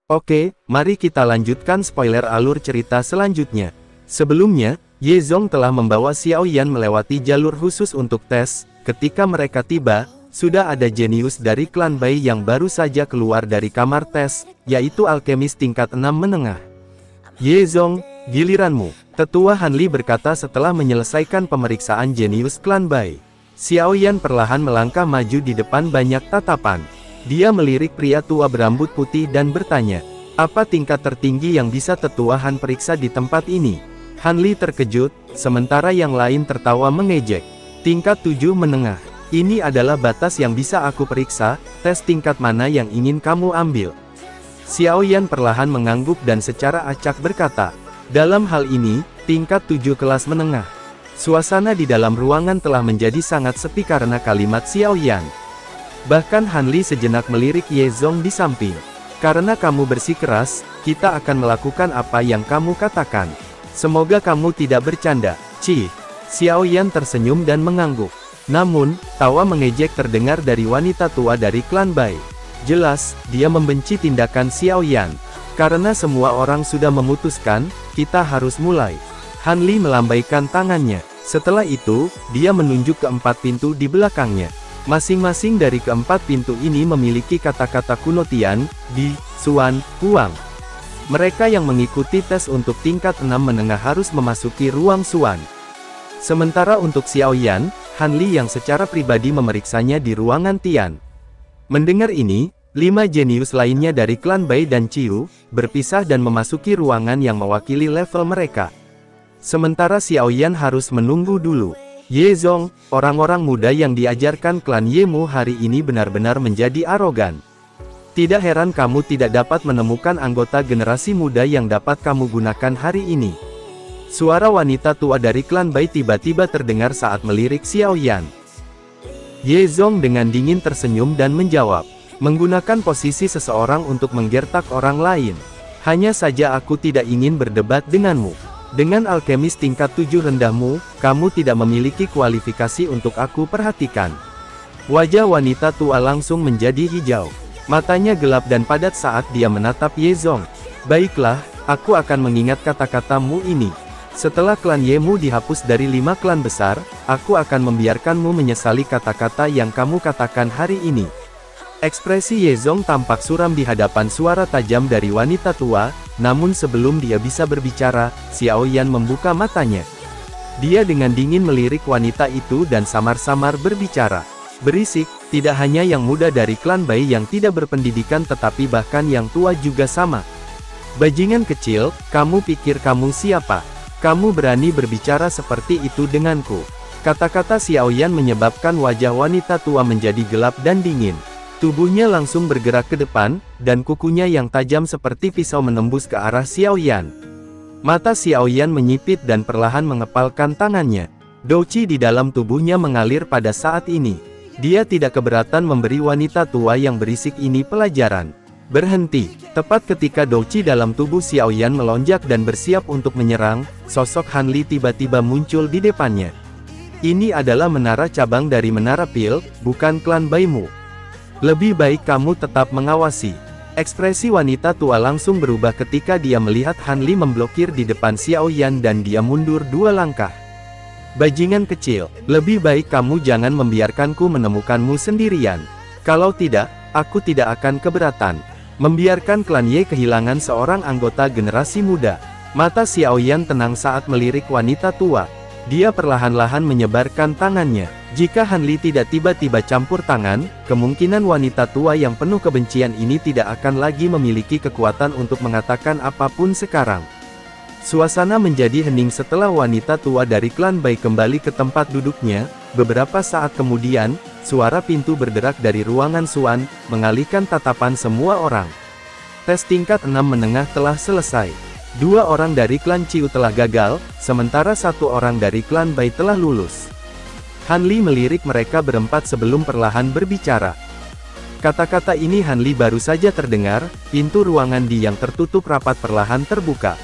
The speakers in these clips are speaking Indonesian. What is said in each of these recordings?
Oke, mari kita lanjutkan spoiler alur cerita selanjutnya. Sebelumnya, Ye Zong telah membawa Xiao Yan melewati jalur khusus untuk tes. Ketika mereka tiba, sudah ada jenius dari klan Bai yang baru saja keluar dari kamar tes, yaitu alkemis tingkat 6 menengah. Ye Zong, giliranmu, Tetua Hanli berkata setelah menyelesaikan pemeriksaan jenius klan Bai. Xiao Yan perlahan melangkah maju di depan banyak tatapan. Dia melirik pria tua berambut putih dan bertanya, apa tingkat tertinggi yang bisa Tetua Han periksa di tempat ini? Hanli terkejut, sementara yang lain tertawa mengejek. Tingkat 7 menengah. Ini adalah batas yang bisa aku periksa, tes tingkat mana yang ingin kamu ambil? Xiao Yan perlahan mengangguk dan secara acak berkata, dalam hal ini, tingkat 7 kelas menengah. Suasana di dalam ruangan telah menjadi sangat sepi karena kalimat Xiao Yan. Bahkan Hanli sejenak melirik Ye Zong di samping. Karena kamu bersikeras, kita akan melakukan apa yang kamu katakan. Semoga kamu tidak bercanda, Ci. Xiao Yan tersenyum dan mengangguk. Namun, tawa mengejek terdengar dari wanita tua dari klan Bai. Jelas, dia membenci tindakan Xiao Yan. Karena semua orang sudah memutuskan, kita harus mulai. Hanli melambaikan tangannya. Setelah itu, dia menunjuk ke 4 pintu di belakangnya. Masing-masing dari keempat pintu ini memiliki kata-kata kuno Tian, Di, Xuan, Huang. Mereka yang mengikuti tes untuk tingkat 6 menengah harus memasuki ruang Xuan. Sementara untuk Xiao Yan, Hanli yang secara pribadi memeriksanya di ruangan Tian. Mendengar ini, 5 jenius lainnya dari klan Bai dan Ciu, berpisah dan memasuki ruangan yang mewakili level mereka. Sementara Xiao Yan harus menunggu dulu. Ye Zong, orang-orang muda yang diajarkan klan Yemu hari ini benar-benar menjadi arogan. Tidak heran kamu tidak dapat menemukan anggota generasi muda yang dapat kamu gunakan hari ini. Suara wanita tua dari klan Bai tiba-tiba terdengar saat melirik Xiao Yan. Ye Zong dengan dingin tersenyum dan menjawab, menggunakan posisi seseorang untuk menggertak orang lain. Hanya saja aku tidak ingin berdebat denganmu. Dengan alkemis tingkat 7 rendahmu, kamu tidak memiliki kualifikasi untuk aku perhatikan. Wajah wanita tua langsung menjadi hijau. Matanya gelap dan padat saat dia menatap Ye Zong. Baiklah, aku akan mengingat kata-katamu ini. Setelah klan Yemu dihapus dari 5 klan besar, aku akan membiarkanmu menyesali kata-kata yang kamu katakan hari ini. Ekspresi Ye Zong tampak suram di hadapan suara tajam dari wanita tua, namun sebelum dia bisa berbicara, Xiao Yan membuka matanya. Dia dengan dingin melirik wanita itu dan samar-samar berbicara. Berisik, tidak hanya yang muda dari klan Bai yang tidak berpendidikan tetapi bahkan yang tua juga sama. Bajingan kecil, kamu pikir kamu siapa? Kamu berani berbicara seperti itu denganku? Kata-kata Xiao Yan menyebabkan wajah wanita tua menjadi gelap dan dingin. Tubuhnya langsung bergerak ke depan, dan kukunya yang tajam seperti pisau menembus ke arah Xiao Yan. Mata Xiao Yan menyipit dan perlahan mengepalkan tangannya. Douqi di dalam tubuhnya mengalir pada saat ini. Dia tidak keberatan memberi wanita tua yang berisik ini pelajaran. Berhenti. Tepat ketika Douqi dalam tubuh Xiao Yan melonjak dan bersiap untuk menyerang, sosok Hanli tiba-tiba muncul di depannya. Ini adalah menara cabang dari Menara Pil, bukan klan Baimu. Lebih baik kamu tetap mengawasi. Ekspresi wanita tua langsung berubah ketika dia melihat Hanli memblokir di depan Xiao Yan dan dia mundur 2 langkah. Bajingan kecil, lebih baik kamu jangan membiarkanku menemukanmu sendirian. Kalau tidak, aku tidak akan keberatan. Membiarkan klan Ye kehilangan seorang anggota generasi muda. Mata Xiao Yan tenang saat melirik wanita tua. Dia perlahan-lahan menyebarkan tangannya. Jika Hanli tidak tiba-tiba campur tangan, kemungkinan wanita tua yang penuh kebencian ini tidak akan lagi memiliki kekuatan untuk mengatakan apapun sekarang. Suasana menjadi hening setelah wanita tua dari klan Bai kembali ke tempat duduknya. Beberapa saat kemudian, suara pintu berderak dari ruangan Xuan, mengalihkan tatapan semua orang. Tes tingkat 6 menengah telah selesai. 2 orang dari klan Ciu telah gagal, sementara 1 orang dari klan Bai telah lulus. Hanli melirik mereka berempat sebelum perlahan berbicara. Kata-kata ini Hanli baru saja terdengar, pintu ruangan Di yang tertutup rapat perlahan terbuka.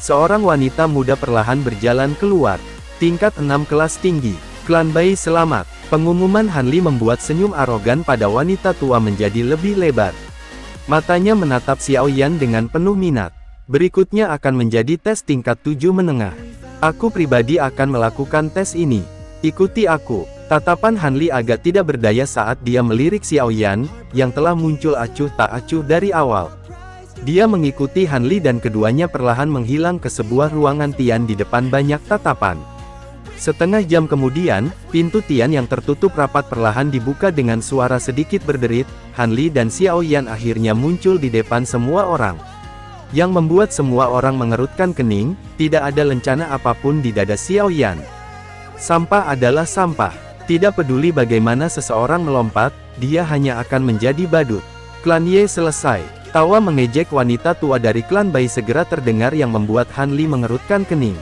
Seorang wanita muda perlahan berjalan keluar. Tingkat 6 kelas tinggi. Klan Bai selamat. Pengumuman Hanli membuat senyum arogan pada wanita tua menjadi lebih lebar. Matanya menatap Xiao Yan dengan penuh minat. Berikutnya akan menjadi tes tingkat 7 menengah. Aku pribadi akan melakukan tes ini. Ikuti aku. Tatapan Han Li agak tidak berdaya saat dia melirik Xiao Yan, yang telah muncul acuh tak acuh dari awal. Dia mengikuti Han Li dan keduanya perlahan menghilang ke sebuah ruangan Tian di depan banyak tatapan. Setengah jam kemudian, pintu Tian yang tertutup rapat perlahan dibuka dengan suara sedikit berderit. Han Li dan Xiao Yan akhirnya muncul di depan semua orang. Yang membuat semua orang mengerutkan kening, tidak ada lencana apapun di dada Xiao Yan. Sampah adalah sampah. Tidak peduli bagaimana seseorang melompat, dia hanya akan menjadi badut. Klan Ye selesai. Tawa mengejek wanita tua dari klan Bai segera terdengar yang membuat Han Li mengerutkan kening.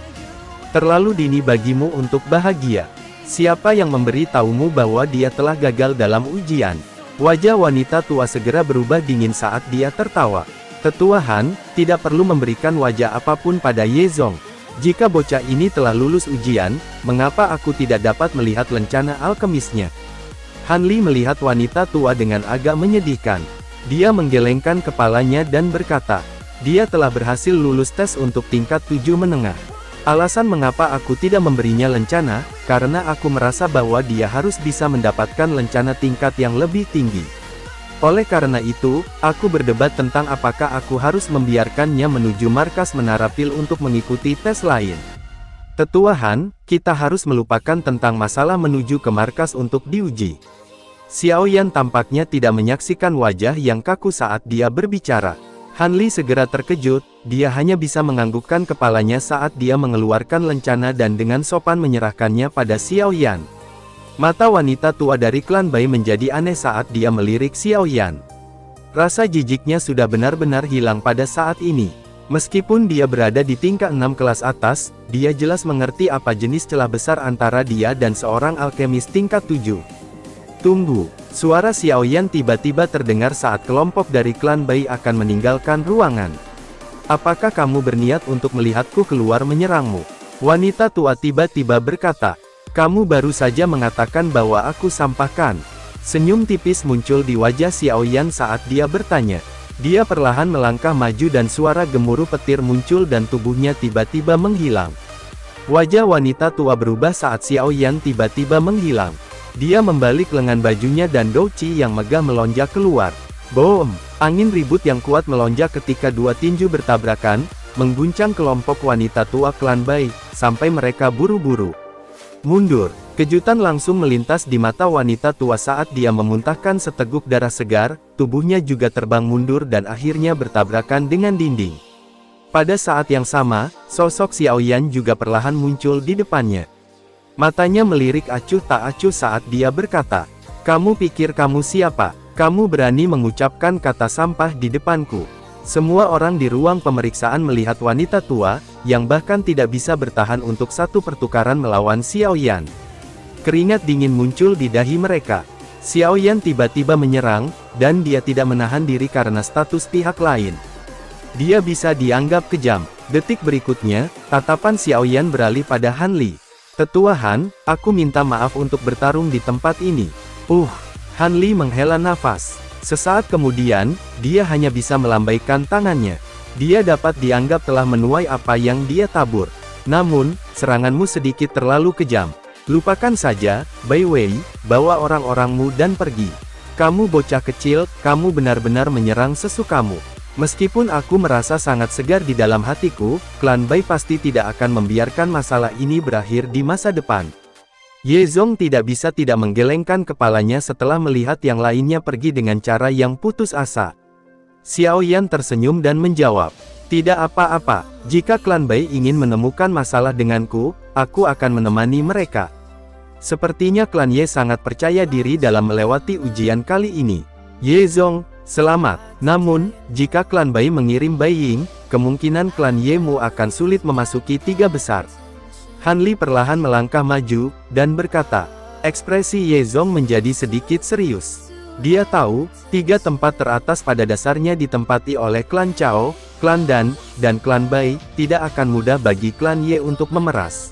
Terlalu dini bagimu untuk bahagia. Siapa yang memberi tahumu bahwa dia telah gagal dalam ujian? Wajah wanita tua segera berubah dingin saat dia tertawa. Tetua Han, tidak perlu memberikan wajah apapun pada Ye Zong. Jika bocah ini telah lulus ujian, mengapa aku tidak dapat melihat lencana alkemisnya? Han Li melihat wanita tua dengan agak menyedihkan. Dia menggelengkan kepalanya dan berkata, dia telah berhasil lulus tes untuk tingkat 7 menengah. Alasan mengapa aku tidak memberinya lencana, karena aku merasa bahwa dia harus bisa mendapatkan lencana tingkat yang lebih tinggi. Oleh karena itu, aku berdebat tentang apakah aku harus membiarkannya menuju markas Menara Pil untuk mengikuti tes lain. Tetua Han, kita harus melupakan tentang masalah menuju ke markas untuk diuji. Xiao Yan tampaknya tidak menyaksikan wajah yang kaku saat dia berbicara. Han Li segera terkejut, dia hanya bisa menganggukkan kepalanya saat dia mengeluarkan lencana dan dengan sopan menyerahkannya pada Xiao Yan. Mata wanita tua dari klan Bai menjadi aneh saat dia melirik Xiao Yan. Rasa jijiknya sudah benar-benar hilang pada saat ini. Meskipun dia berada di tingkat 6 kelas atas, dia jelas mengerti apa jenis celah besar antara dia dan seorang alkemis tingkat 7. Tunggu, suara Xiao Yan tiba-tiba terdengar saat kelompok dari klan Bai akan meninggalkan ruangan. Apakah kamu berniat untuk melihatku keluar menyerangmu? Wanita tua tiba-tiba berkata. Kamu baru saja mengatakan bahwa aku sampahkan. Senyum tipis muncul di wajah Xiao Yan saat dia bertanya. Dia perlahan melangkah maju dan suara gemuruh petir muncul dan tubuhnya tiba-tiba menghilang. Wajah wanita tua berubah saat Xiao Yan tiba-tiba menghilang. Dia membalik lengan bajunya dan Douci yang megah melonjak keluar. Boom! Angin ribut yang kuat melonjak ketika dua tinju bertabrakan, mengguncang kelompok wanita tua klan Bai, sampai mereka buru-buru mundur. Kejutan langsung melintas di mata wanita tua saat dia memuntahkan seteguk darah segar, tubuhnya juga terbang mundur dan akhirnya bertabrakan dengan dinding. Pada saat yang sama, sosok Xiao Yan juga perlahan muncul di depannya. Matanya melirik acuh tak acuh saat dia berkata, kamu pikir kamu siapa? Kamu berani mengucapkan kata sampah di depanku. Semua orang di ruang pemeriksaan melihat wanita tua, yang bahkan tidak bisa bertahan untuk satu pertukaran melawan Xiao Yan. Keringat dingin muncul di dahi mereka. Xiao Yan tiba-tiba menyerang, dan dia tidak menahan diri karena status pihak lain. Dia bisa dianggap kejam. Detik berikutnya, tatapan Xiao Yan beralih pada Han Li. Tetua Han, aku minta maaf untuk bertarung di tempat ini. Han Li menghela nafas. Sesaat kemudian, dia hanya bisa melambaikan tangannya. Dia dapat dianggap telah menuai apa yang dia tabur. Namun, seranganmu sedikit terlalu kejam. Lupakan saja, Bai Wei, bawa orang-orangmu dan pergi. Kamu bocah kecil, kamu benar-benar menyerang sesukamu. Meskipun aku merasa sangat segar di dalam hatiku, klan Bai pasti tidak akan membiarkan masalah ini berakhir di masa depan. Ye Zong tidak bisa tidak menggelengkan kepalanya setelah melihat yang lainnya pergi dengan cara yang putus asa. Xiao Yan tersenyum dan menjawab, tidak apa-apa, jika klan Bai ingin menemukan masalah denganku, aku akan menemani mereka. Sepertinya klan Ye sangat percaya diri dalam melewati ujian kali ini. Ye Zong, selamat. Namun, jika klan Bai mengirim Bai Ying, kemungkinan klan Ye Mu akan sulit memasuki 3 besar. Han Li perlahan melangkah maju, dan berkata, ekspresi Ye Zong menjadi sedikit serius. Dia tahu, 3 tempat teratas pada dasarnya ditempati oleh klan Chao, klan Dan, dan klan Bai, tidak akan mudah bagi klan Ye untuk memeras.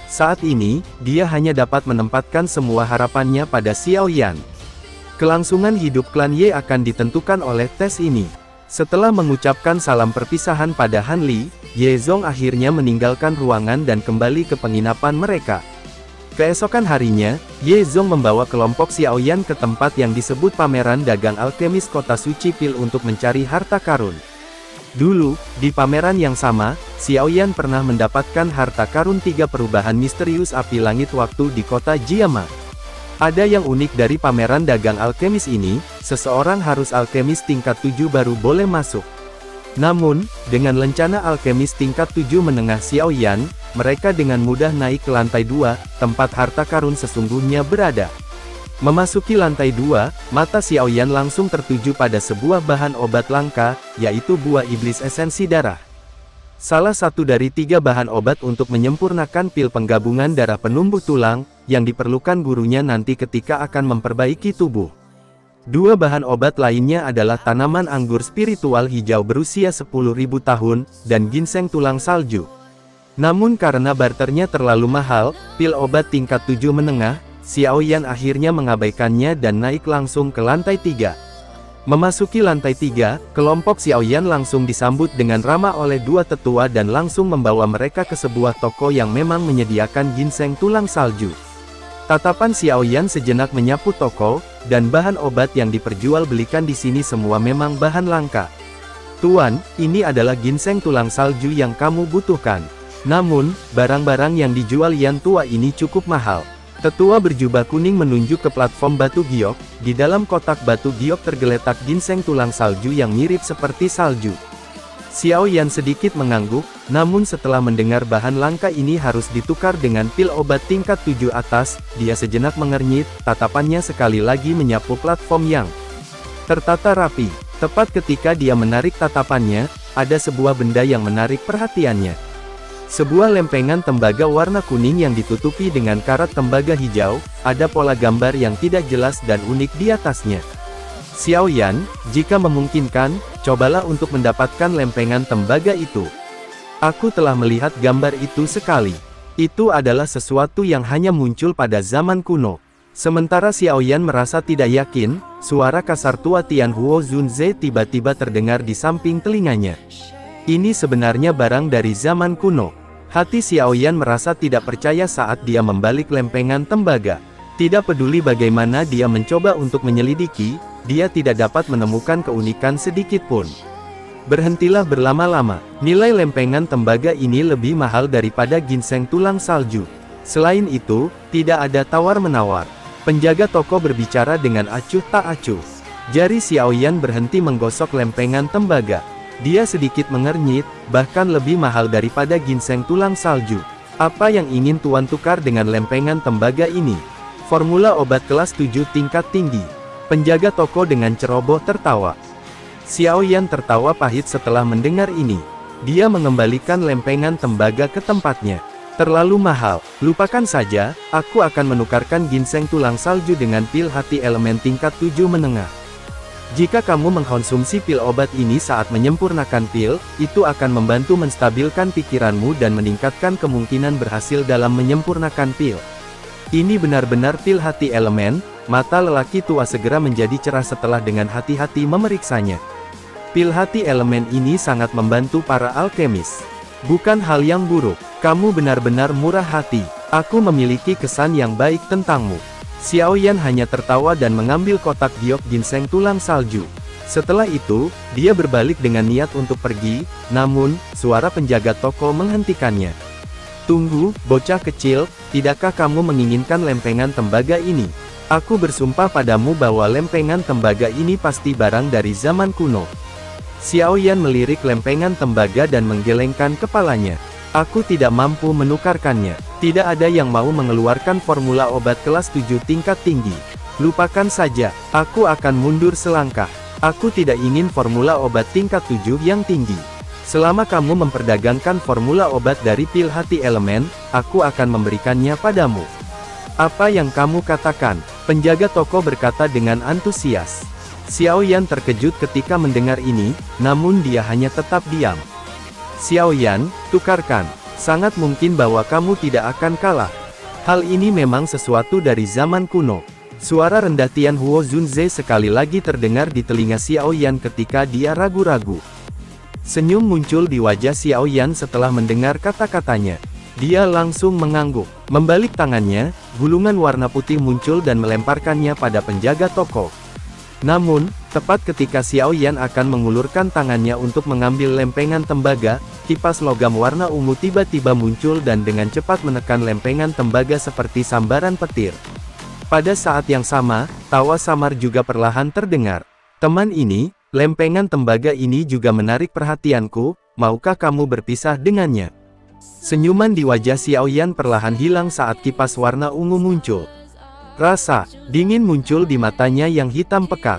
Saat ini, dia hanya dapat menempatkan semua harapannya pada Xiao Yan. Kelangsungan hidup klan Ye akan ditentukan oleh tes ini. Setelah mengucapkan salam perpisahan pada Han Li, Ye Zong akhirnya meninggalkan ruangan dan kembali ke penginapan mereka. Keesokan harinya, Ye Zong membawa kelompok Xiaoyan ke tempat yang disebut pameran dagang alkemis kota suci Pil untuk mencari harta karun. Dulu, di pameran yang sama, Xiaoyan pernah mendapatkan harta karun 3 perubahan misterius api langit waktu di kota Jiama. Ada yang unik dari pameran dagang alkemis ini, seseorang harus alkemis tingkat 7 baru boleh masuk. Namun, dengan lencana alkemis tingkat 7 menengah Xiaoyan, mereka dengan mudah naik ke lantai 2, tempat harta karun sesungguhnya berada. Memasuki lantai 2, mata Xiaoyan langsung tertuju pada sebuah bahan obat langka, yaitu buah iblis esensi darah. Salah satu dari 3 bahan obat untuk menyempurnakan pil penggabungan darah penumbuh tulang, yang diperlukan gurunya nanti ketika akan memperbaiki tubuh. 2 bahan obat lainnya adalah tanaman anggur spiritual hijau berusia 10.000 tahun, dan ginseng tulang salju. Namun karena barternya terlalu mahal, pil obat tingkat 7 menengah, Xiaoyan akhirnya mengabaikannya dan naik langsung ke lantai 3. Memasuki lantai 3, kelompok Xiaoyan langsung disambut dengan ramah oleh 2 tetua dan langsung membawa mereka ke sebuah toko yang memang menyediakan ginseng tulang salju. Tatapan Xiaoyan sejenak menyapu toko, dan bahan obat yang diperjualbelikan di sini semua memang bahan langka. Tuan, ini adalah ginseng tulang salju yang kamu butuhkan. Namun, barang-barang yang dijual Yan tua ini cukup mahal. Tetua berjubah kuning menunjuk ke platform batu giok. Di dalam kotak batu giok tergeletak ginseng tulang salju yang mirip seperti salju. Xiaoyan sedikit mengangguk, namun setelah mendengar bahan langka ini harus ditukar dengan pil obat tingkat 7 atas, dia sejenak mengernyit, tatapannya sekali lagi menyapu platform yang tertata rapi. Tepat ketika dia menarik tatapannya, ada sebuah benda yang menarik perhatiannya. Sebuah lempengan tembaga warna kuning yang ditutupi dengan karat tembaga hijau, ada pola gambar yang tidak jelas dan unik di atasnya. Xiaoyan, jika memungkinkan, cobalah untuk mendapatkan lempengan tembaga itu. Aku telah melihat gambar itu sekali. Itu adalah sesuatu yang hanya muncul pada zaman kuno. Sementara Xiaoyan merasa tidak yakin, suara kasar tua Tian Huo Zunze tiba-tiba terdengar di samping telinganya. Ini sebenarnya barang dari zaman kuno. Hati Xiaoyan merasa tidak percaya saat dia membalik lempengan tembaga. Tidak peduli bagaimana dia mencoba untuk menyelidiki, dia tidak dapat menemukan keunikan sedikit pun. Berhentilah berlama-lama, nilai lempengan tembaga ini lebih mahal daripada ginseng tulang salju. Selain itu, tidak ada tawar-menawar. Penjaga toko berbicara dengan acuh tak acuh. Jari Xiaoyan berhenti menggosok lempengan tembaga. Dia sedikit mengernyit, bahkan lebih mahal daripada ginseng tulang salju. Apa yang ingin Tuan tukar dengan lempengan tembaga ini? Formula obat kelas 7 tingkat tinggi. Penjaga toko dengan ceroboh tertawa. Xiaoyan tertawa pahit setelah mendengar ini. Dia mengembalikan lempengan tembaga ke tempatnya. Terlalu mahal, lupakan saja, aku akan menukarkan ginseng tulang salju dengan pil hati elemen tingkat 7 menengah. Jika kamu mengkonsumsi pil obat ini saat menyempurnakan pil, itu akan membantu menstabilkan pikiranmu dan meningkatkan kemungkinan berhasil dalam menyempurnakan pil. Ini benar-benar pil hati elemen. Mata lelaki tua segera menjadi cerah setelah dengan hati-hati memeriksanya. Pil hati elemen ini sangat membantu para alkemis. Bukan hal yang buruk, kamu benar-benar murah hati. Aku memiliki kesan yang baik tentangmu. Xiaoyan hanya tertawa dan mengambil kotak giok ginseng tulang salju. Setelah itu, dia berbalik dengan niat untuk pergi, namun, suara penjaga toko menghentikannya. Tunggu, bocah kecil, tidakkah kamu menginginkan lempengan tembaga ini? Aku bersumpah padamu bahwa lempengan tembaga ini pasti barang dari zaman kuno. Xiaoyan melirik lempengan tembaga dan menggelengkan kepalanya. Aku tidak mampu menukarkannya. Tidak ada yang mau mengeluarkan formula obat kelas 7 tingkat tinggi. Lupakan saja, aku akan mundur selangkah. Aku tidak ingin formula obat tingkat 7 yang tinggi. Selama kamu memperdagangkan formula obat dari pil hati elemen, aku akan memberikannya padamu. Apa yang kamu katakan? Penjaga toko berkata dengan antusias. Xiaoyan terkejut ketika mendengar ini, namun dia hanya tetap diam. Xiaoyan, tukarkan. Sangat mungkin bahwa kamu tidak akan kalah. Hal ini memang sesuatu dari zaman kuno. Suara rendah Tian Huo Zunze sekali lagi terdengar di telinga Xiao Yan ketika dia ragu-ragu. Senyum muncul di wajah Xiao Yan setelah mendengar kata-katanya. Dia langsung mengangguk. Membalik tangannya, gulungan warna putih muncul dan melemparkannya pada penjaga toko. Namun, tepat ketika Xiao Yan akan mengulurkan tangannya untuk mengambil lempengan tembaga, kipas logam warna ungu tiba-tiba muncul dan dengan cepat menekan lempengan tembaga seperti sambaran petir. Pada saat yang sama, tawa samar juga perlahan terdengar. Teman ini, lempengan tembaga ini juga menarik perhatianku, maukah kamu berpisah dengannya? Senyuman di wajah Xiao Yan perlahan hilang saat kipas warna ungu muncul. Rasa dingin muncul di matanya yang hitam pekat.